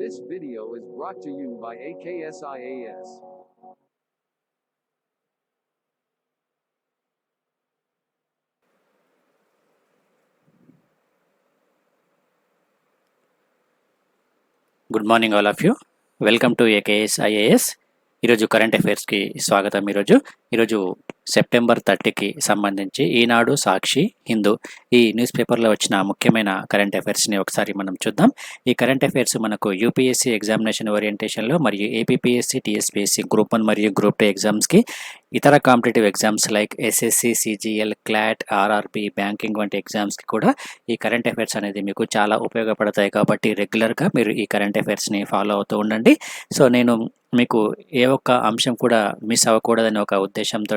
This video is brought to you by AKSIAS. Good morning all of you. Welcome to AKS IAS. ఈరోజు current అఫైర్స్కి స్వాగతం. ఈరోజు September 30కి సంబంధించి ఈనాడు, సాక్షి, హిందూ ఈ news పేపర్లో వచ్చిన ముఖ్యమైన కరెంట్ అఫైర్స్ని ఒకసారి మనం చూద్దాం. ఈ కరెంట్ అఫైర్స్ మనకు యూపీఎస్సీ ఎగ్జామినేషన్ ఓరియంటేషన్లో మరియు ఏపీపీఎస్సీ, టీఎస్పీఎస్సీ గ్రూప్ 1 మరియు గ్రూప్ 2 ఎగ్జామ్స్కి, ఇతర competitive exams like SSC, CGL, clot, RRB, banking వంటి ఎగ్జామ్స్కి కూడా ఈ కరెంట్ అఫైర్స్ అనేది మీకు చాలా ఉపయోగపడతాయి. కాబట్టి రెగ్యులర్గా మీరు ఈ కరెంట్ అఫైర్స్ని ఫాలో అవుతూ ఉండండి. సో నేను మీకు ఏ ఒక్క అంశం కూడా మిస్ అవ్వకూడదని ఒక ఉద్దేశంతో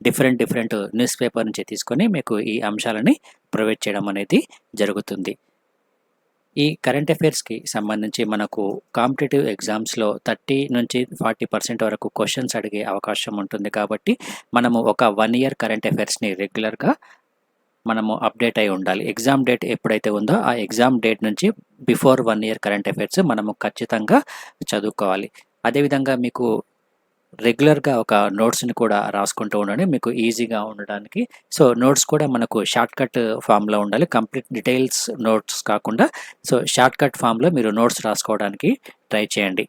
డిఫరెంట్ న్యూస్ పేపర్ నుంచి తీసుకొని మీకు ఈ అంశాలని ప్రొవైడ్ చేయడం అనేది జరుగుతుంది. ఈ కరెంట్ అఫైర్స్కి సంబంధించి మనకు కాంపిటేటివ్ ఎగ్జామ్స్లో 30 నుంచి 40% వరకు క్వశ్చన్స్ అడిగే అవకాశం ఉంటుంది. కాబట్టి మనము ఒక 1 ఇయర్ కరెంట్ అఫైర్స్ని రెగ్యులర్గా మనము అప్డేట్ అయి ఉండాలి. ఎగ్జామ్ డేట్ ఎప్పుడైతే ఉందో ఆ ఎగ్జామ్ డేట్ నుంచి బిఫోర్ 1 ఇయర్ కరెంట్ అఫైర్స్ మనము ఖచ్చితంగా చదువుకోవాలి. అదేవిధంగా మీకు రెగ్యులర్గా ఒక నోట్స్ని కూడా రాసుకుంటూ ఉండండి, మీకు ఈజీగా ఉండడానికి. సో నోట్స్ కూడా మనకు షార్ట్కట్ ఫామ్లో ఉండాలి, కంప్లీట్ డీటెయిల్స్ నోట్స్ కాకుండా. సో షార్ట్కట్ ఫామ్లో మీరు నోట్స్ రాసుకోవడానికి ట్రై చేయండి.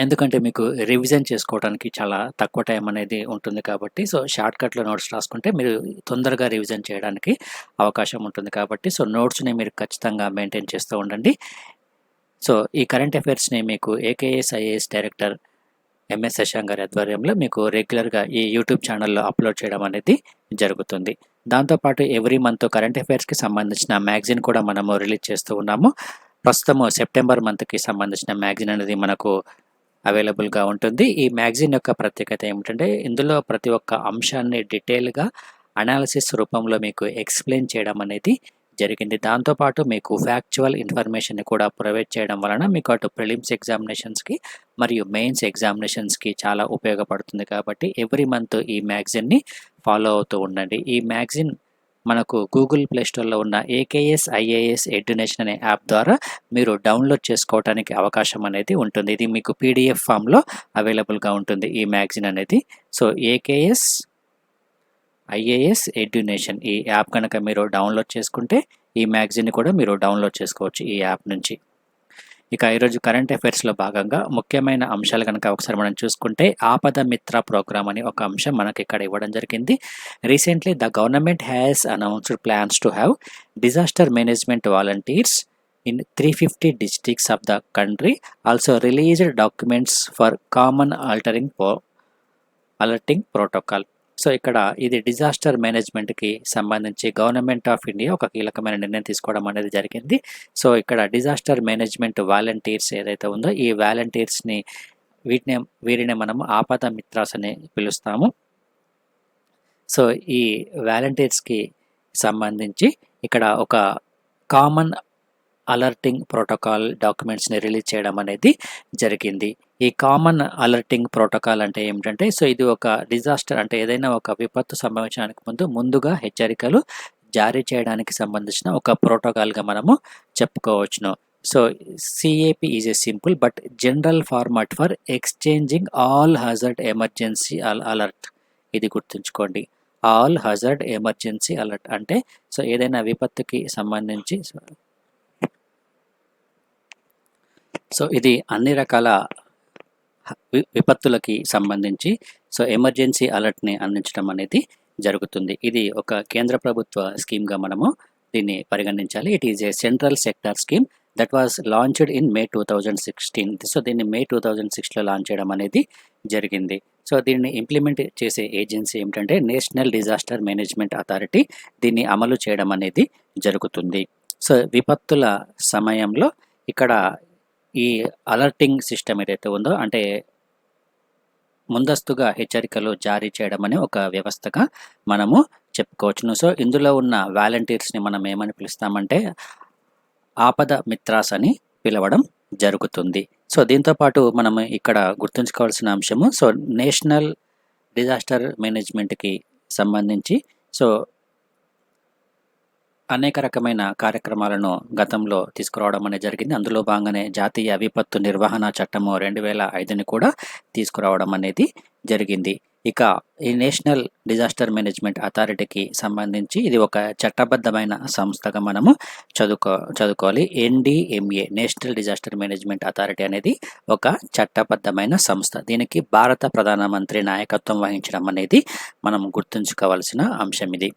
ఎందుకంటే మీకు రివిజన్ చేసుకోవడానికి చాలా తక్కువ టైం అనేది ఉంటుంది. కాబట్టి సో షార్ట్కట్లో నోట్స్ రాసుకుంటే మీరు తొందరగా రివిజన్ చేయడానికి అవకాశం ఉంటుంది. కాబట్టి సో నోట్స్ని మీరు ఖచ్చితంగా మెయింటైన్ చేస్తూ ఉండండి. సో ఈ కరెంట్ అఫైర్స్ని మీకు AKS IAS director MS Shashank గారి ఆధ్వర్యంలో మీకు రెగ్యులర్గా ఈ యూట్యూబ్ ఛానల్లో అప్లోడ్ చేయడం అనేది జరుగుతుంది. దాంతోపాటు ఎవ్రీ మంత్ కరెంట్ అఫైర్స్కి సంబంధించిన మ్యాగజైన్ కూడా మనము రిలీజ్ చేస్తూ ఉన్నాము. ప్రస్తుతము సెప్టెంబర్ మంత్కి సంబంధించిన మ్యాగజైన్ అనేది మనకు అవైలబుల్గా ఉంటుంది. ఈ మ్యాగజైన్ యొక్క ప్రత్యేకత ఏమిటంటే ఇందులో ప్రతి ఒక్క అంశాన్ని డీటెయిల్గా అనాలిసిస్ రూపంలో మీకు ఎక్స్ప్లెయిన్ చేయడం అనేది జరిగింది. దాంతోపాటు మీకు ఫ్యాక్చువల్ ఇన్ఫర్మేషన్ని కూడా ప్రొవైడ్ చేయడం వలన మీకు అటు ప్రిలిమ్స్ ఎగ్జామినేషన్స్కి మరియు మెయిన్స్ ఎగ్జామినేషన్స్కి చాలా ఉపయోగపడుతుంది. కాబట్టి ఎవ్రీ మంత్ ఈ మ్యాగజైన్ని ఫాలో అవుతూ ఉండండి. ఈ మ్యాగజైన్ మనకు గూగుల్ ప్లే స్టోర్లో ఉన్న ఏకేఎస్ ఐఏఎస్ ఎడ్యునేషన్ అనే యాప్ ద్వారా మీరు డౌన్లోడ్ చేసుకోవడానికి అవకాశం అనేది ఉంటుంది. ఇది మీకు పీడిఎఫ్ ఫామ్లో అవైలబుల్గా ఉంటుంది ఈ మ్యాగజైన్ అనేది. సో ఏకేఎస్ ఐఏఎస్ ఎడ్యునేషన్ ఈ యాప్ కనుక మీరు డౌన్లోడ్ చేసుకుంటే ఈ మ్యాగజైన్ని కూడా మీరు డౌన్లోడ్ చేసుకోవచ్చు ఈ యాప్ నుంచి. ఇక ఈరోజు కరెంట్ అఫైర్స్లో భాగంగా ముఖ్యమైన అంశాలు కనుక ఒకసారి మనం చూసుకుంటే ఆపద మిత్ర ప్రోగ్రామ్ అని ఒక అంశం మనకి ఇక్కడ ఇవ్వడం జరిగింది. Recently the government has announced plans to have disaster management volunteers in 350 districts of the country, also released documents for common alerting protocol. So ఇక్కడ ఇది డిజాస్టర్ మేనేజ్మెంట్కి సంబంధించి గవర్నమెంట్ ఆఫ్ ఇండియా ఒక కీలకమైన నిర్ణయం తీసుకోవడం అనేది జరిగింది. సో ఇక్కడ డిజాస్టర్ మేనేజ్మెంట్ వాలంటీర్స్ ఏదైతే ఉందో ఈ వాలంటీర్స్ని వీరిని మనము ఆపద మిత్రాస్ అని పిలుస్తాము. సో ఈ వాలంటీర్స్కి సంబంధించి ఇక్కడ ఒక కామన్ అలర్టింగ్ ప్రోటోకాల్ డాక్యుమెంట్స్ని రిలీజ్ చేయడం అనేది జరిగింది. ఈ కామన్ అలర్టింగ్ ప్రోటోకాల్ అంటే ఏమిటంటే సో ఇది ఒక డిజాస్టర్ అంటే ఏదైనా ఒక విపత్తు సంభవించడానికి ముందుగా హెచ్చరికలు జారీ చేయడానికి సంబంధించిన ఒక ప్రోటోకాల్గా మనము చెప్పుకోవచ్చును. So CAP is a simple but general format for exchanging all hazard emergency alert. ఇది గుర్తుంచుకోండి, ఆల్ హజార్డ్ ఎమర్జెన్సీ అలర్ట్ అంటే సో ఏదైనా విపత్తుకి సంబంధించి సో ఇది అన్ని రకాల విపత్తులకి సంబంధించి సో ఎమర్జెన్సీ అలర్ట్ని అందించడం అనేది జరుగుతుంది. ఇది ఒక కేంద్ర ప్రభుత్వ స్కీమ్గా మనము దీన్ని పరిగణించాలి. It is a central sector scheme that was launched in May 2016. So దీన్ని May 2006లో లాంచ్ చేయడం అనేది జరిగింది. సో దీన్ని ఇంప్లిమెంట్ చేసే ఏజెన్సీ ఏమిటంటే నేషనల్ డిజాస్టర్ మేనేజ్మెంట్ అథారిటీ దీన్ని అమలు చేయడం అనేది జరుగుతుంది. సో విపత్తుల సమయంలో ఇక్కడ ఈ అలర్టింగ్ సిస్టమ్ ఏదైతే ఉందో అంటే ముందస్తుగా హెచ్చరికలు జారీ చేయడం అనే ఒక వ్యవస్థగా మనము చెప్పుకోవచ్చును. సో ఇందులో ఉన్న వాలంటీర్స్ని మనం ఏమని పిలుస్తామంటే ఆపద మిత్రాస్ అని పిలవడం జరుగుతుంది. సో దీంతోపాటు మనం ఇక్కడ గుర్తుంచుకోవాల్సిన అంశము సో నేషనల్ డిజాస్టర్ మేనేజ్మెంట్కి సంబంధించి సో అనేక రకమైన కార్యక్రమాలను గతంలో తీసుకురావడం అనేది జరిగింది. అందులో భాగంగానే జాతీయ విపత్తు నిర్వహణ చట్టము 2005ని కూడా తీసుకురావడం అనేది జరిగింది. ఇక ఈ నేషనల్ డిజాస్టర్ మేనేజ్మెంట్ అథారిటీకి సంబంధించి ఇది ఒక చట్టబద్ధమైన సంస్థగా మనము చదువుకోవాలి. NDMA national disaster management authority అనేది ఒక చట్టబద్ధమైన సంస్థ. దీనికి భారత ప్రధానమంత్రి నాయకత్వం వహించడం అనేది మనం గుర్తుంచుకోవాల్సిన అంశం ఇది.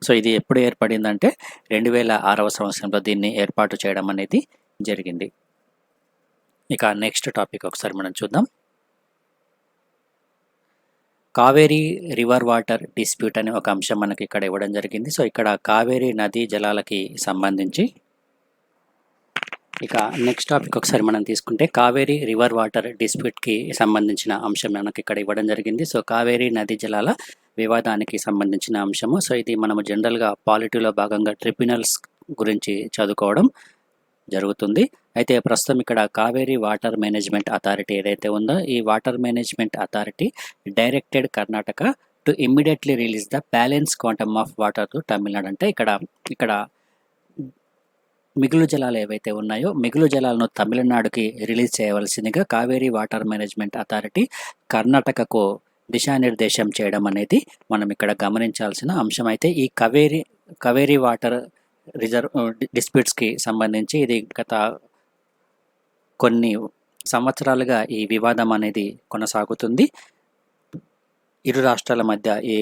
సో ఇది ఎప్పుడు ఏర్పడిందంటే 2006వ సంవత్సరంలో దీన్ని ఏర్పాటు చేయడం అనేది జరిగింది. ఇక నెక్స్ట్ టాపిక్ ఒకసారి మనం చూద్దాం. కావేరీ రివర్ వాటర్ డిస్ప్యూట్ అనే ఒక అంశం మనకి ఇక్కడ ఇవ్వడం జరిగింది. సో ఇక్కడ కావేరీ నదీ జలాలకి సంబంధించి ఇక నెక్స్ట్ టాపిక్ ఒకసారి మనం తీసుకుంటే కావేరీ రివర్ వాటర్ డిస్ప్యూట్కి సంబంధించిన అంశం మనకి ఇక్కడ ఇవ్వడం జరిగింది. సో కావేరీ నదీ జలాల వివాదానికి సంబంధించిన అంశము. సో ఇది మనము జనరల్గా పాలిటీలో భాగంగా ట్రిబ్యునల్స్ గురించి చదువుకోవడం జరుగుతుంది. అయితే ప్రస్తుతం ఇక్కడ కావేరీ వాటర్ మేనేజ్మెంట్ అథారిటీ ఏదైతే ఉందో ఈ water management authority directed Karnataka to immediately release the balance quantum of water to Tamil Nadu. అంటే ఇక్కడ మిగులు జలాలు ఏవైతే ఉన్నాయో మిగులు జలాలను తమిళనాడుకి రిలీజ్ చేయవలసిందిగా కావేరీ వాటర్ మేనేజ్మెంట్ అథారిటీ కర్ణాటకకు దిశానిర్దేశం చేయడం అనేది మనం ఇక్కడ గమనించాల్సిన అంశం. అయితే ఈ కావేరీ వాటర్ డిస్ప్యూట్స్కి సంబంధించి ఇది గత కొన్ని సంవత్సరాలుగా ఈ వివాదం అనేది కొనసాగుతుంది. ఇరు రాష్ట్రాల మధ్య ఈ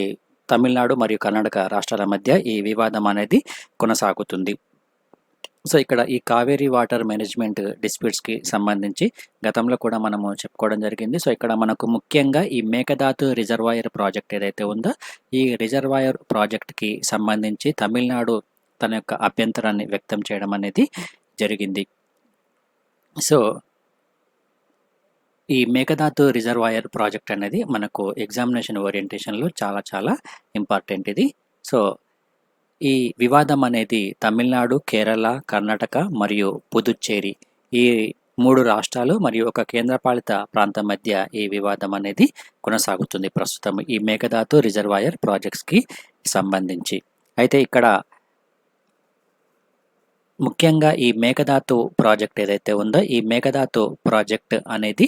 తమిళనాడు మరియు కర్ణాటక రాష్ట్రాల మధ్య ఈ వివాదం అనేది కొనసాగుతుంది. సో ఇక్కడ ఈ కావేరీ వాటర్ మేనేజ్మెంట్ డిస్ప్యూట్స్కి సంబంధించి గతంలో కూడా మనము చెప్పుకోవడం జరిగింది. సో ఇక్కడ మనకు ముఖ్యంగా ఈ మేకదాతు రిజర్వాయర్ ప్రాజెక్ట్ ఏదైతే ఉందో ఈ రిజర్వాయర్ ప్రాజెక్ట్కి సంబంధించి తమిళనాడు తన యొక్క అభ్యంతరాన్ని వ్యక్తం చేయడం అనేది జరిగింది. సో ఈ మేకదాతు రిజర్వాయర్ ప్రాజెక్ట్ అనేది మనకు ఎగ్జామినేషన్ ఓరియంటేషన్లో చాలా ఇంపార్టెంట్ ఇది. సో ఈ వివాదం అనేది తమిళనాడు, కేరళ, కర్ణాటక మరియు పుదుచ్చేరి ఈ 3 రాష్ట్రాలు మరియు ఒక కేంద్రపాలిత ప్రాంతం మధ్య ఈ వివాదం అనేది కొనసాగుతుంది ప్రస్తుతం ఈ మేకదాతు రిజర్వాయర్ ప్రాజెక్ట్స్కి సంబంధించి. అయితే ఇక్కడ ముఖ్యంగా ఈ మేకదాతు ప్రాజెక్ట్ ఏదైతే ఉందో ఈ మేకదాతు ప్రాజెక్ట్ అనేది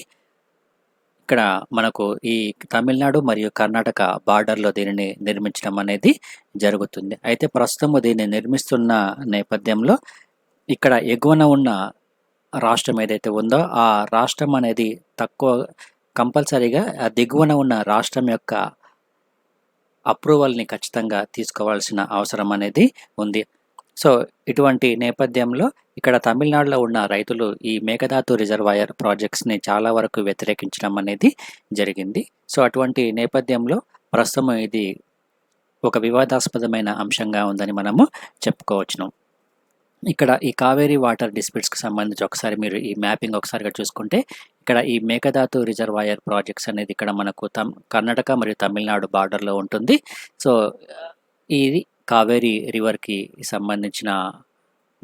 ఇక్కడ మనకు ఈ తమిళనాడు మరియు కర్ణాటక బార్డర్లో దీనిని నిర్మించడం అనేది జరుగుతుంది. అయితే ప్రస్తుతం దీన్ని నిర్మిస్తున్న నేపథ్యంలో ఇక్కడ ఎగువన ఉన్న రాష్ట్రం ఏదైతే ఉందో ఆ రాష్ట్రం అనేది కంపల్సరీగా ఆ దిగువన ఉన్న రాష్ట్రం యొక్క అప్రూవల్ని ఖచ్చితంగా తీసుకోవాల్సిన అవసరం అనేది ఉంది. సో ఇటువంటి నేపథ్యంలో ఇక్కడ తమిళనాడులో ఉన్న రైతులు ఈ మేకదాతు రిజర్వాయర్ ప్రాజెక్ట్స్ని చాలా వరకు వ్యతిరేకించడం అనేది జరిగింది. సో అటువంటి నేపథ్యంలో ప్రస్తుతం ఇది ఒక వివాదాస్పదమైన అంశంగా ఉందని మనము చెప్పుకోవచ్చును. ఇక్కడ ఈ కావేరీ వాటర్ డిస్ప్యూట్స్కి సంబంధించి ఒకసారి మీరు ఈ మ్యాపింగ్ ఒకసారిగా చూసుకుంటే ఇక్కడ ఈ మేకదాతు రిజర్వాయర్ ప్రాజెక్ట్స్ అనేది ఇక్కడ మనకు కర్ణాటక మరియు తమిళనాడు బార్డర్లో ఉంటుంది. సో ఇది కావేరీ రివర్కి సంబంధించిన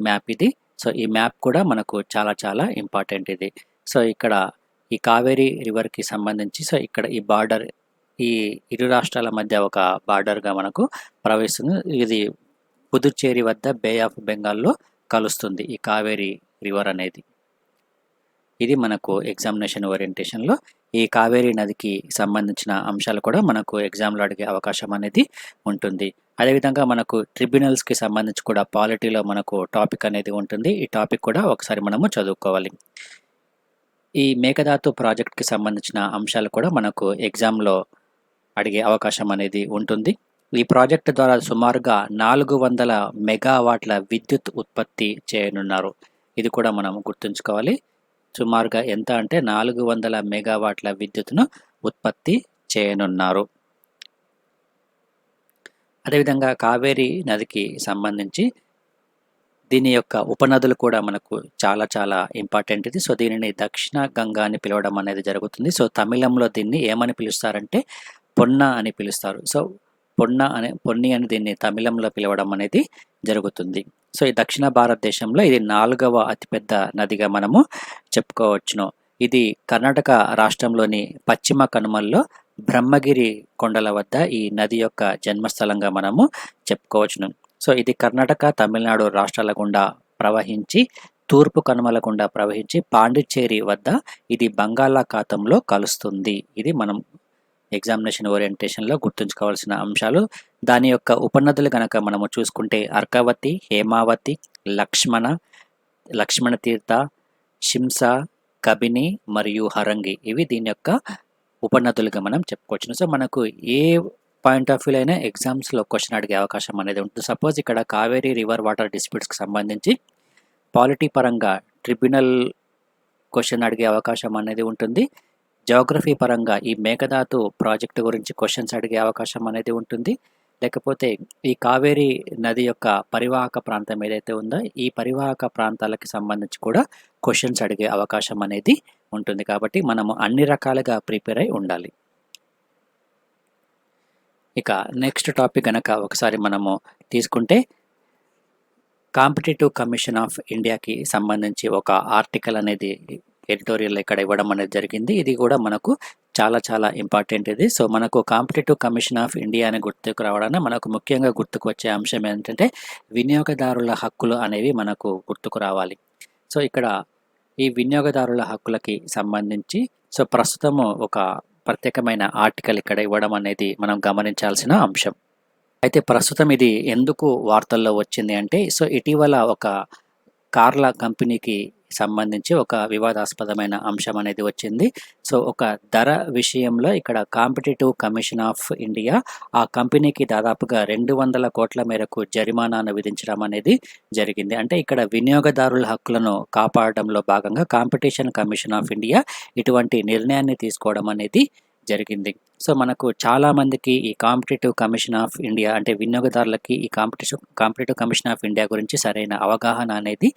మ్యాప్ ఇది. సో ఈ మ్యాప్ కూడా మనకు చాలా ఇంపార్టెంట్ ఇది. సో ఇక్కడ ఈ కావేరీ రివర్కి సంబంధించి సో ఇక్కడ ఈ బార్డర్ ఈ ఇరు రాష్ట్రాల మధ్య ఒక బార్డర్గా మనకు ప్రవహిస్తుంది. ఇది పుదుచ్చేరి వద్ద బే ఆఫ్ బెంగాల్లో కలుస్తుంది ఈ కావేరీ రివర్ అనేది. ఇది మనకు ఎగ్జామినేషన్ ఓరియంటేషన్లో ఈ కావేరీ నదికి సంబంధించిన అంశాలు కూడా మనకు ఎగ్జామ్లో అడిగే అవకాశం అనేది ఉంటుంది. అదేవిధంగా మనకు ట్రిబ్యునల్స్కి సంబంధించి కూడా పాలిటీలో మనకు టాపిక్ అనేది ఉంటుంది. ఈ టాపిక్ కూడా ఒకసారి మనము చదువుకోవాలి. ఈ మేకదాతు ప్రాజెక్ట్కి సంబంధించిన అంశాలు కూడా మనకు ఎగ్జామ్లో అడిగే అవకాశం అనేది ఉంటుంది. ఈ ప్రాజెక్ట్ ద్వారా సుమారుగా 400 మెగావాట్ల విద్యుత్ ఉత్పత్తి చేయనున్నారు. ఇది కూడా మనం గుర్తుంచుకోవాలి. సుమారుగా ఎంత అంటే 400 మెగావాట్ల విద్యుత్తును ఉత్పత్తి చేయనున్నారు. అదేవిధంగా కావేరీ నదికి సంబంధించి దీని యొక్క ఉపనదులు కూడా మనకు చాలా ఇంపార్టెంట్ ఇది. సో దీనిని దక్షిణ గంగా అని పిలవడం అనేది జరుగుతుంది. సో తమిళంలో దీన్ని ఏమని పిలుస్తారంటే పొన్న అని పిలుస్తారు. సో పొన్ని అని దీన్ని తమిళంలో పిలవడం అనేది జరుగుతుంది. సో ఈ దక్షిణ భారతదేశంలో ఇది 4వ అతిపెద్ద నదిగా మనము చెప్పుకోవచ్చును. ఇది కర్ణాటక రాష్ట్రంలోని పశ్చిమ కనుమల్లో బ్రహ్మగిరి కొండల వద్ద ఈ నది యొక్క జన్మస్థలంగా మనము చెప్పుకోవచ్చును. సో ఇది కర్ణాటక, తమిళనాడు రాష్ట్రాల గుండా ప్రవహించి తూర్పు కనుమల గుండా ప్రవహించి పాండిచ్చేరి వద్ద ఇది బంగాళాఖాతంలో కలుస్తుంది. ఇది మనం ఎగ్జామినేషన్ ఓరియంటేషన్లో గుర్తుంచుకోవాల్సిన అంశాలు. దాని యొక్క ఉపనదులు కనుక మనము చూసుకుంటే అర్కావతి, హేమావతి, లక్ష్మణ తీర్థ, శింస, కబిని మరియు హరంగి ఇవి దీని యొక్క ఉపనదులుగా మనం చెప్పుకోవచ్చు. సో మనకు ఏ పాయింట్ ఆఫ్ వ్యూ అయినా ఎగ్జామ్స్లో క్వశ్చన్ అడిగే అవకాశం అనేది ఉంటుంది. సపోజ్ ఇక్కడ కావేరీ రివర్ వాటర్ డిస్ప్యూట్స్కి సంబంధించి పాలిటీ పరంగా ట్రిబ్యునల్ క్వశ్చన్ అడిగే అవకాశం అనేది ఉంటుంది. జియోగ్రఫీ పరంగా ఈ మేఘదాతు ప్రాజెక్టు గురించి క్వశ్చన్స్ అడిగే అవకాశం అనేది ఉంటుంది. లేకపోతే ఈ కావేరీ నది యొక్క పరివాహక ప్రాంతం ఏదైతే ఉందో ఈ పరివాహక ప్రాంతాలకి సంబంధించి కూడా క్వశ్చన్స్ అడిగే అవకాశం అనేది ఉంటుంది. కాబట్టి మనము అన్ని రకాలుగా ప్రిపేర్ అయి ఉండాలి. ఇక నెక్స్ట్ టాపిక్ కనుక ఒకసారి మనము తీసుకుంటే కాంపిటేటివ్ కమిషన్ ఆఫ్ ఇండియాకి సంబంధించి ఒక ఆర్టికల్ అనేది ఎడిటోరియల్ ఇక్కడ ఇవ్వడం అనేది జరిగింది. ఇది కూడా మనకు చాలా చాలా ఇంపార్టెంట్ ఇది. సో మనకు కాంపిటేటివ్ కమిషన్ ఆఫ్ ఇండియా అని గుర్తుకు రావడానికి మనకు ముఖ్యంగా గుర్తుకు వచ్చే అంశం ఏంటంటే వినియోగదారుల హక్కులు అనేవి మనకు గుర్తుకు రావాలి. సో ఇక్కడ ఈ వినియోగదారుల హక్కులకి సంబంధించి సో ప్రస్తుతము ఒక ప్రత్యేకమైన ఆర్టికల్ ఇక్కడ ఇవ్వడం అనేది మనం గమనించాల్సిన అంశం. అయితే ప్రస్తుతం ఇది ఎందుకు వార్తల్లో వచ్చింది అంటే సో ఇటీవల ఒక కార్ల కంపెనీకి సంబంధించి ఒక వివాదాస్పదమైన అంశం అనేది వచ్చింది. సో ఒక ధర విషయంలో ఇక్కడ కాంపిటేటివ్ కమిషన్ ఆఫ్ ఇండియా ఆ కంపెనీకి దాదాపుగా 200 కోట్ల మేరకు జరిమానాను విధించడం అనేది జరిగింది. అంటే ఇక్కడ వినియోగదారుల హక్కులను కాపాడడంలో భాగంగా కాంపిటీషన్ కమిషన్ ఆఫ్ ఇండియా ఇటువంటి నిర్ణయాన్ని తీసుకోవడం అనేది జరిగింది. సో మనకు చాలామందికి ఈ కాంపిటేటివ్ కమిషన్ ఆఫ్ ఇండియా అంటే వినియోగదారులకి ఈ కాంపిటేటివ్ కమిషన్ ఆఫ్ ఇండియా గురించి సరైన అవగాహన అనేది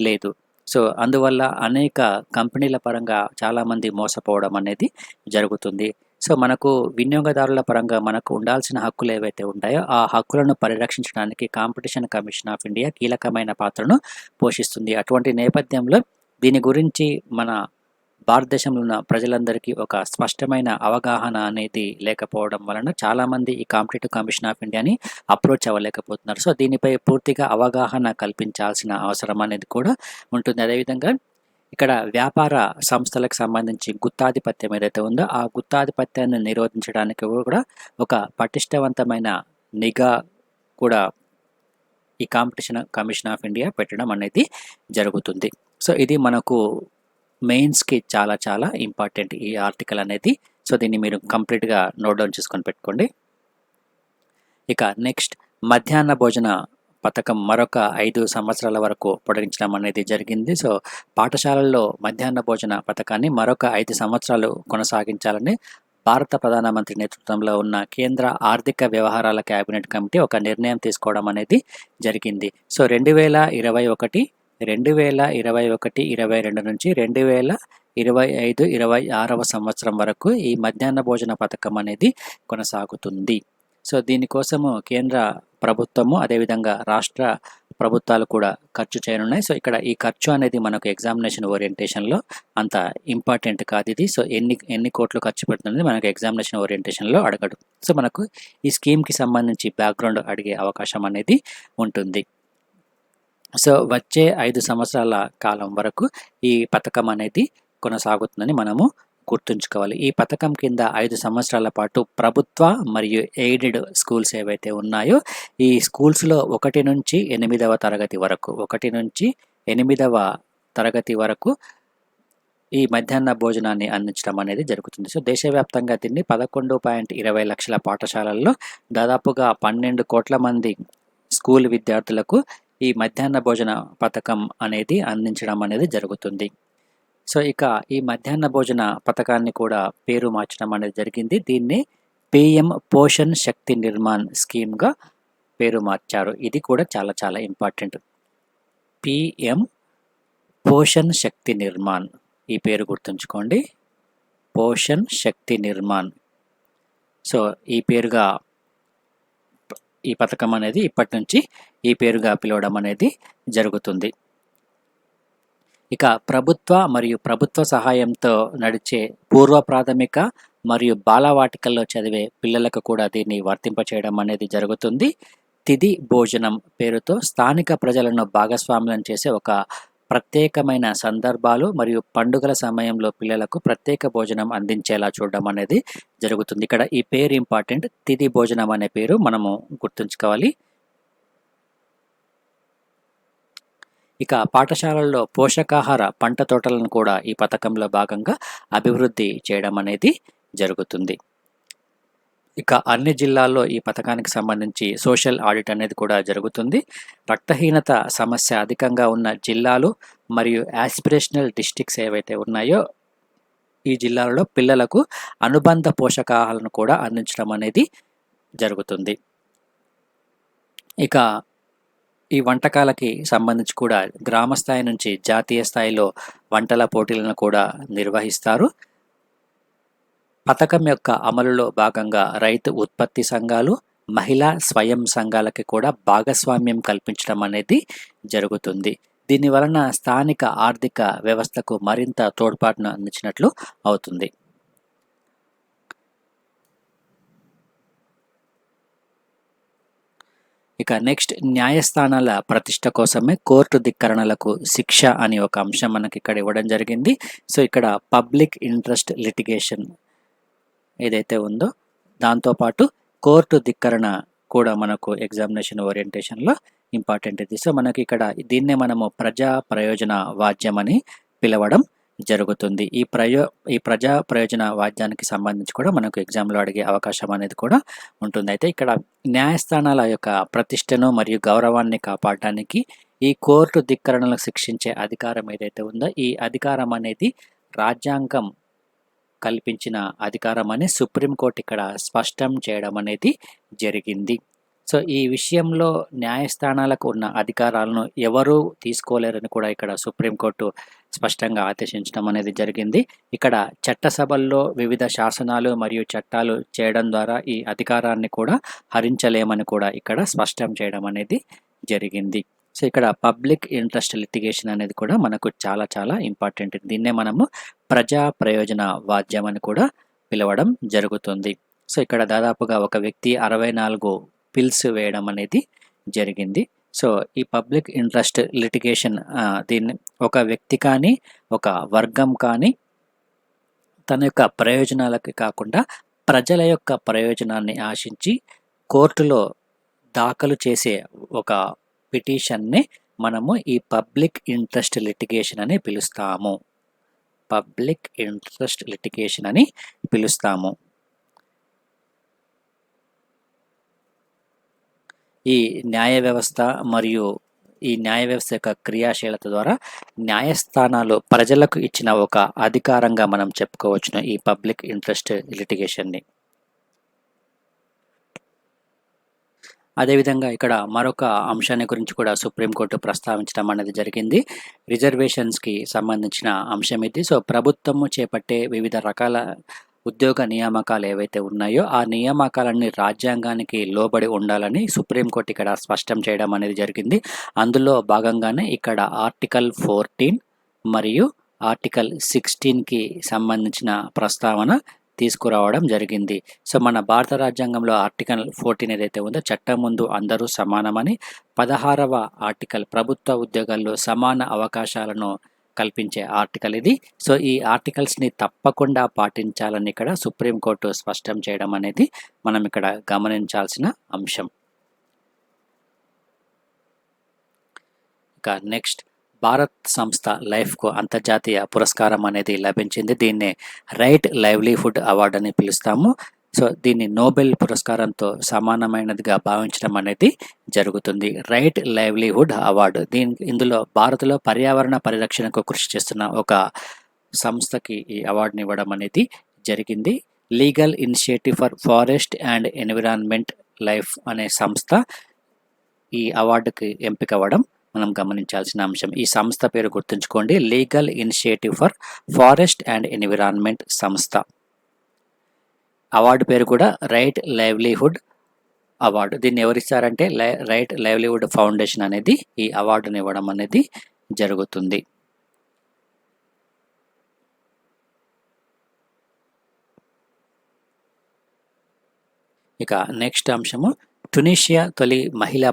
లేదు. సో అందువల్ల అనేక కంపెనీల పరంగా చాలామంది మోసపోవడం అనేది జరుగుతుంది. సో మనకు వినియోగదారుల పరంగా మనకు ఉండాల్సిన హక్కులు ఏవైతే ఉంటాయో ఆ హక్కులను పరిరక్షించడానికి కాంపిటీషన్ కమిషన్ ఆఫ్ ఇండియా కీలకమైన పాత్రను పోషిస్తుంది. అటువంటి నేపథ్యంలో దీని గురించి మన భారతదేశంలో ఉన్న ప్రజలందరికీ ఒక స్పష్టమైన అవగాహన అనేది లేకపోవడం వలన చాలామంది ఈ కాంపిటేటివ్ కమిషన్ ఆఫ్ ఇండియాని అప్రోచ్ అవ్వలేకపోతున్నారు. సో దీనిపై పూర్తిగా అవగాహన కల్పించాల్సిన అవసరం అనేది కూడా ఉంటుంది. అదేవిధంగా ఇక్కడ వ్యాపార సంస్థలకు సంబంధించి గుత్తాధిపత్యం ఏదైతే ఉందో ఆ గుత్తాధిపత్యాన్ని నిరోధించడానికి కూడా ఒక పటిష్టవంతమైన నిఘా కూడా ఈ కాంపిటీషన్ కమిషన్ ఆఫ్ ఇండియా పెట్టడం అనేది జరుగుతుంది. సో ఇది మనకు మెయిన్స్కి చాలా చాలా ఇంపార్టెంట్ ఈ ఆర్టికల్ అనేది. సో దీన్ని మీరు కంప్లీట్గా నోట్ డౌన్ చేసుకొని పెట్టుకోండి. ఇక నెక్స్ట్ మధ్యాహ్న భోజన పథకం మరొక 5 సంవత్సరాల వరకు పొడిగించడం అనేది జరిగింది. సో పాఠశాలల్లో మధ్యాహ్న భోజన పథకాన్ని మరొక 5 సంవత్సరాలు కొనసాగించాలని భారత ప్రధానమంత్రి నేతృత్వంలో ఉన్న కేంద్ర ఆర్థిక వ్యవహారాల కేబినెట్ కమిటీ ఒక నిర్ణయం తీసుకోవడం అనేది జరిగింది. సో 2021-22 నుంచి 2025-26వ సంవత్సరం వరకు ఈ మధ్యాహ్న భోజన పథకం అనేది కొనసాగుతుంది. సో దీనికోసము కేంద్ర ప్రభుత్వము అదేవిధంగా రాష్ట్ర ప్రభుత్వాలు కూడా ఖర్చు చేయనున్నాయి. సో ఇక్కడ ఈ ఖర్చు అనేది మనకు ఎగ్జామినేషన్ ఓరియంటేషన్లో అంత ఇంపార్టెంట్ కాదు ఇది. సో ఎన్ని కోట్లు ఖర్చు పెడుతుంది మనకు ఎగ్జామినేషన్ ఓరియంటేషన్లో అడగడు. సో మనకు ఈ స్కీమ్కి సంబంధించి బ్యాక్గ్రౌండ్ అడిగే అవకాశం అనేది ఉంటుంది. సో వచ్చే 5 సంవత్సరాల కాలం వరకు ఈ పథకం అనేది కొనసాగుతుందని మనము గుర్తుంచుకోవాలి. ఈ పథకం కింద 5 సంవత్సరాల పాటు ప్రభుత్వ మరియు ఎయిడెడ్ స్కూల్స్ ఏవైతే ఉన్నాయో ఈ స్కూల్స్లో 1 నుంచి 8వ తరగతి వరకు ఈ మధ్యాహ్న భోజనాన్ని అందించడం అనేది జరుగుతుంది. సో దేశవ్యాప్తంగా దీన్ని 11.20 లక్షల పాఠశాలల్లో దాదాపుగా 12 కోట్ల మంది స్కూల్ విద్యార్థులకు ఈ మధ్యాహ్న భోజన పథకం అనేది అందించడం అనేది జరుగుతుంది. సో ఇక ఈ మధ్యాహ్న భోజన పథకాన్ని కూడా పేరు మార్చడం అనేది జరిగింది. దీన్ని PM పోషణ్ శక్తి నిర్మాణ్ స్కీమ్గా పేరు మార్చారు. ఇది కూడా చాలా చాలా ఇంపార్టెంట్. PM పోషణ్ శక్తి నిర్మాణ్ ఈ పేరు గుర్తుంచుకోండి. పోషణ్ శక్తి నిర్మాణ్. సో ఈ పేరుగా ఈ పథకం అనేది ఇప్పటి నుంచి ఈ పేరుగా పిలవడం అనేది జరుగుతుంది. ఇక ప్రభుత్వ సహాయంతో నడిచే పూర్వ ప్రాథమిక మరియు బాలవాటికల్లో చదివే పిల్లలకు కూడా దీన్ని వర్తింపచేయడం అనేది జరుగుతుంది. తిథి భోజనం పేరుతో స్థానిక ప్రజలను భాగస్వామ్యం చేసే ఒక ప్రత్యేకమైన సందర్భాలు మరియు పండుగల సమయంలో పిల్లలకు ప్రత్యేక భోజనం అందించేలా చూడడం అనేది జరుగుతుంది. ఇక్కడ ఈ పేరు ఇంపార్టెంట్, తిథి భోజనం అనే పేరు మనము గుర్తుంచుకోవాలి. ఇక పాఠశాలల్లో పోషకాహార పంట తోటలను కూడా ఈ పథకంలో భాగంగా అభివృద్ధి చేయడం అనేది జరుగుతుంది. ఇక అన్ని జిల్లాల్లో ఈ పథకానికి సంబంధించి సోషల్ ఆడిట్ అనేది కూడా జరుగుతుంది. రక్తహీనత సమస్య అధికంగా ఉన్న జిల్లాలు మరియు యాస్పిరేషనల్ డిస్ట్రిక్ట్స్ ఏవైతే ఉన్నాయో ఈ జిల్లాలలో పిల్లలకు అనుబంధ పోషకాహారాలను కూడా అందించడం అనేది జరుగుతుంది. ఇక ఈ వంటకాలకి సంబంధించి కూడా గ్రామ స్థాయి నుంచి జాతీయ స్థాయిలో వంటల పోటీలను కూడా నిర్వహిస్తారు. పథకం యొక్క అమలులో భాగంగా రైతు ఉత్పత్తి సంఘాలు, మహిళా స్వయం సంఘాలకి కూడా భాగస్వామ్యం కల్పించడం అనేది జరుగుతుంది. దీని వలన స్థానిక ఆర్థిక వ్యవస్థకు మరింత తోడ్పాటును అందించినట్లు అవుతుంది. ఇక నెక్స్ట్, న్యాయస్థానాల ప్రతిష్ట కోసమే కోర్టు ధిక్కరణలకు శిక్ష అని ఒక అంశం మనకి ఇక్కడ ఇవ్వడం జరిగింది. సో ఇక్కడ పబ్లిక్ ఇంట్రెస్ట్ లిటిగేషన్ ఏదైతే ఉందో దాంతోపాటు కోర్టు ధిక్కరణ కూడా మనకు ఎగ్జామినేషన్ ఓరియంటేషన్లో ఇంపార్టెంట్ ఇది. సో మనకి ఇక్కడ దీన్నే మనము ప్రజా ప్రయోజన వాద్యం అని పిలవడం జరుగుతుంది. ఈ ప్రజా ప్రయోజన వాద్యానికి సంబంధించి కూడా మనకు ఎగ్జామ్లో అడిగే అవకాశం అనేది కూడా ఉంటుంది. అయితే ఇక్కడ న్యాయస్థానాల యొక్క ప్రతిష్టను మరియు గౌరవాన్ని కాపాడటానికి ఈ కోర్టు ధిక్కరణలకు శిక్షించే అధికారం ఏదైతే ఉందో ఈ అధికారం అనేది రాజ్యాంగం కల్పించిన అధికారం అని సుప్రీంకోర్టు ఇక్కడ స్పష్టం చేయడం అనేది జరిగింది. సో ఈ విషయంలో న్యాయస్థానాలకు ఉన్న అధికారాలను ఎవరూ తీసుకోలేరని కూడా ఇక్కడ సుప్రీంకోర్టు స్పష్టంగా ఆదేశించడం అనేది జరిగింది. ఇక్కడ చట్టసభల్లో వివిధ శాసనాలు మరియు చట్టాలు చేయడం ద్వారా ఈ అధికారాన్ని కూడా హరించలేమని కూడా ఇక్కడ స్పష్టం చేయడం అనేది జరిగింది. సో ఇక్కడ పబ్లిక్ ఇంట్రెస్ట్ లిటిగేషన్ అనేది కూడా మనకు చాలా చాలా ఇంపార్టెంట్. దీన్నే మనము ప్రజా ప్రయోజన వాద్యం అని కూడా పిలవడం జరుగుతుంది. సో ఇక్కడ దాదాపుగా ఒక వ్యక్తి 64 పిల్స్ వేయడం అనేది జరిగింది. సో ఈ పబ్లిక్ ఇంట్రెస్ట్ లిటిగేషన్ దీన్ని ఒక వ్యక్తి కానీ ఒక వర్గం కానీ తన యొక్క ప్రయోజనాలకి కాకుండా ప్రజల యొక్క ప్రయోజనాన్ని ఆశించి కోర్టులో దాఖలు చేసే ఒక పిటిషన్ని మనము ఈ పబ్లిక్ ఇంట్రెస్ట్ లిటిగేషన్ అని పిలుస్తాము. పబ్లిక్ ఇంట్రెస్ట్ లిటిగేషన్ అని పిలుస్తాము. ఈ న్యాయ వ్యవస్థ మరియు ఈ న్యాయ వ్యవస్థ యొక్క క్రియాశీలత ద్వారా న్యాయస్థానాలు ప్రజలకు ఇచ్చిన ఒక అధికారంగా మనం చెప్పుకోవచ్చును ఈ పబ్లిక్ ఇంట్రెస్ట్ లిటిగేషన్ని. అదేవిధంగా ఇక్కడ మరొక అంశాన్ని గురించి కూడా సుప్రీంకోర్టు ప్రస్తావించడం అనేది జరిగింది. రిజర్వేషన్స్కి సంబంధించిన అంశం ఇది. సో ప్రభుత్వము చేపట్టే వివిధ రకాల ఉద్యోగ నియామకాలు ఏవైతే ఉన్నాయో ఆ నియామకాలన్నీ రాజ్యాంగానికి లోబడి ఉండాలని సుప్రీంకోర్టు ఇక్కడ స్పష్టం చేయడం అనేది జరిగింది. అందులో భాగంగానే ఇక్కడ ఆర్టికల్ 14 మరియు ఆర్టికల్ 16కి సంబంధించిన ప్రస్తావన తీసుకురావడం జరిగింది. సో మన భారత రాజ్యాంగంలో ఆర్టికల్ 14 ఏదైతే ఉందో చట్టం ముందు అందరూ సమానమని, 16వ ఆర్టికల్ ప్రభుత్వ ఉద్యోగాల్లో సమాన అవకాశాలను కల్పించే ఆర్టికల్ ఇది. సో ఈ ఆర్టికల్స్ని తప్పకుండా పాటించాలని ఇక్కడ సుప్రీంకోర్టు స్పష్టం చేయడం అనేది మనం ఇక్కడ గమనించాల్సిన అంశం. ఇక నెక్స్ట్, భారత్ సంస్థ లైఫ్కు అంతర్జాతీయ పురస్కారం అనేది లభించింది. దీన్నే రైట్ లైవ్లీహుడ్ అవార్డు అని పిలుస్తాము. సో దీన్ని నోబెల్ పురస్కారంతో సమానమైనదిగా భావించడం అనేది జరుగుతుంది. రైట్ లైవ్లీహుడ్ అవార్డు ఇందులో భారత్లో పర్యావరణ పరిరక్షణకు కృషి చేస్తున్న ఒక సంస్థకి ఈ అవార్డుని ఇవ్వడం అనేది జరిగింది. Legal initiative for forest and environment life అనే సంస్థ ఈ అవార్డుకి ఎంపిక అవ్వడం మనం గమనించాల్సిన అంశం. ఈ సంస్థ పేరు గుర్తుంచుకోండి, legal initiative for forest and environment సంస్థ. అవార్డు పేరు కూడా రైట్ లైవ్లీహుడ్ అవార్డు. దీన్ని ఎవరిస్తారంటే రైట్ లైవ్లీహుడ్ ఫౌండేషన్ అనేది ఈ అవార్డుని ఇవ్వడం అనేది జరుగుతుంది. ఇక నెక్స్ట్ అంశము ట్యునీషియా తొలి మహిళా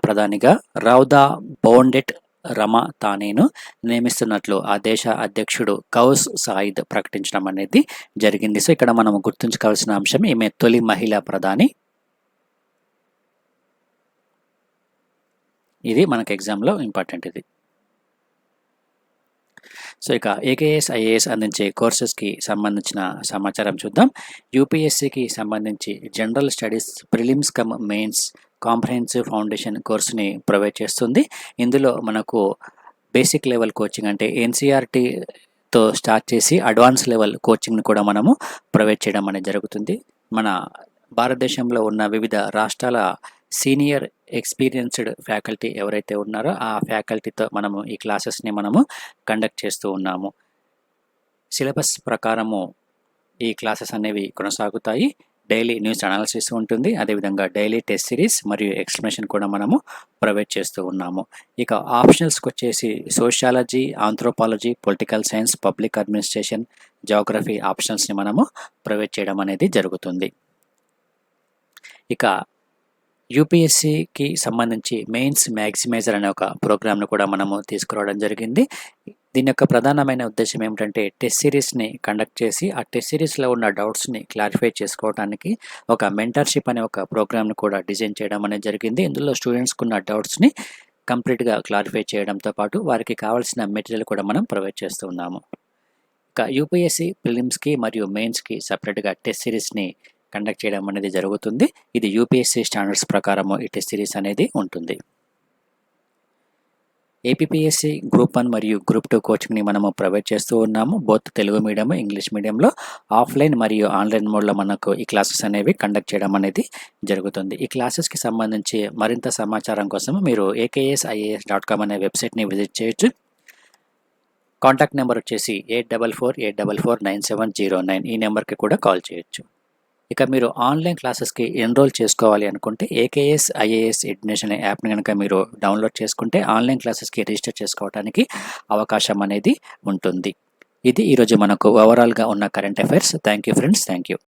ప్రధానిగా రౌదా బౌండెట్ రమతానేను నియమిస్తున్నట్లు ఆ దేశ అధ్యక్షుడు కౌస్ సాయిద్ ప్రకటించడం అనేది జరిగింది. సో ఇక్కడ మనం గుర్తుంచుకోవాల్సిన అంశం, ఈమె తొలి మహిళా ప్రధాని. ఇది మనకు ఎగ్జామ్లో ఇంపార్టెంట్ ఇది. సో ఇక ఏకేఎస్ ఐఏఎస్ అందించే కోర్సెస్కి సంబంధించిన సమాచారం చూద్దాం. యూపీఎస్సికి సంబంధించి general studies prelims cum mains comprehensive foundation కోర్సుని ప్రొవైడ్ చేస్తుంది. ఇందులో మనకు బేసిక్ లెవెల్ కోచింగ్ అంటే ఎన్సీఆర్టీతో స్టార్ట్ చేసి అడ్వాన్స్ లెవెల్ కోచింగ్ని కూడా మనము ప్రొవైడ్ చేయడం అనేది జరుగుతుంది. మన భారతదేశంలో ఉన్న వివిధ రాష్ట్రాల సీనియర్ ఎక్స్పీరియన్స్డ్ ఫ్యాకల్టీ ఎవరైతే ఉన్నారో ఆ ఫ్యాకల్టీతో మనము ఈ క్లాసెస్ని మనము కండక్ట్ చేస్తూ ఉన్నాము. సిలబస్ ప్రకారము ఈ క్లాసెస్ అనేవి కొనసాగుతాయి. డైలీ న్యూస్ అనాలిసిస్ ఉంటుంది, అదేవిధంగా డైలీ టెస్ట్ సిరీస్ మరియు ఎక్స్ప్లెనేషన్ కూడా మనము ప్రొవైడ్ చేస్తూ ఉన్నాము. ఇక ఆప్షనల్స్కి వచ్చేసి sociology, anthropology, political science, public administration, geography ఆప్షన్స్ని మనము ప్రొవైడ్ చేయడం అనేది జరుగుతుంది. ఇక యూపీఎస్సికి సంబంధించి మెయిన్స్ మ్యాక్సిమైజర్ అనే ఒక ప్రోగ్రామ్ను కూడా మనము తీసుకురావడం జరిగింది. దీని యొక్క ప్రధానమైన ఉద్దేశం ఏమిటంటే టెస్ట్ సిరీస్ని కండక్ట్ చేసి ఆ టెస్ట్ సిరీస్లో ఉన్న డౌట్స్ని క్లారిఫై చేసుకోవడానికి ఒక మెంటర్షిప్ అనే ఒక ప్రోగ్రామ్ను కూడా డిజైన్ చేయడం అనేది జరిగింది. ఇందులో స్టూడెంట్స్కి ఉన్న డౌట్స్ని కంప్లీట్గా క్లారిఫై చేయడంతో పాటు వారికి కావాల్సిన మెటీరియల్ కూడా మనం ప్రొవైడ్ చేస్తూ ఉన్నాము. ఇక యూపీఎస్సి ప్రిలిమ్స్కి మరియు మెయిన్స్కి సపరేట్గా టెస్ట్ సిరీస్ని కండక్ట్ చేయడం అనేది జరుగుతుంది. ఇది యూపీఎస్సీ స్టాండర్డ్స్ ప్రకారము ఈ టెస్ట్ సిరీస్ అనేది ఉంటుంది. ఏపీపీఎస్సీ గ్రూప్ 1 మరియు గ్రూప్ 2 కోచింగ్ని మనము ప్రొవైడ్ చేస్తూ ఉన్నాము. బోత్ తెలుగు మీడియం, ఇంగ్లీష్ మీడియంలో ఆఫ్లైన్ మరియు ఆన్లైన్ మోడ్లో మనకు ఈ క్లాసెస్ అనేవి కండక్ట్ చేయడం అనేది జరుగుతుంది. ఈ క్లాసెస్కి సంబంధించి మరింత సమాచారం కోసం మీరు AKSIAS.com అనే వెబ్సైట్ని విజిట్ చేయొచ్చు. కాంటాక్ట్ నెంబర్ వచ్చేసి 8484497009. ఈ నెంబర్కి కూడా కాల్ చేయొచ్చు. ఇక మీరు ఆన్లైన్ క్లాసెస్కి ఎన్రోల్ చేసుకోవాలి అనుకుంటే AKS IAS అడ్మిషన్ యాప్ని కనుక మీరు డౌన్లోడ్ చేసుకుంటే ఆన్లైన్ క్లాసెస్కి రిజిస్టర్ చేసుకోవడానికి అవకాశం అనేది ఉంటుంది. ఇది ఈరోజు మనకు ఓవరాల్గా ఉన్న current affairs. Thank you friends, thank you.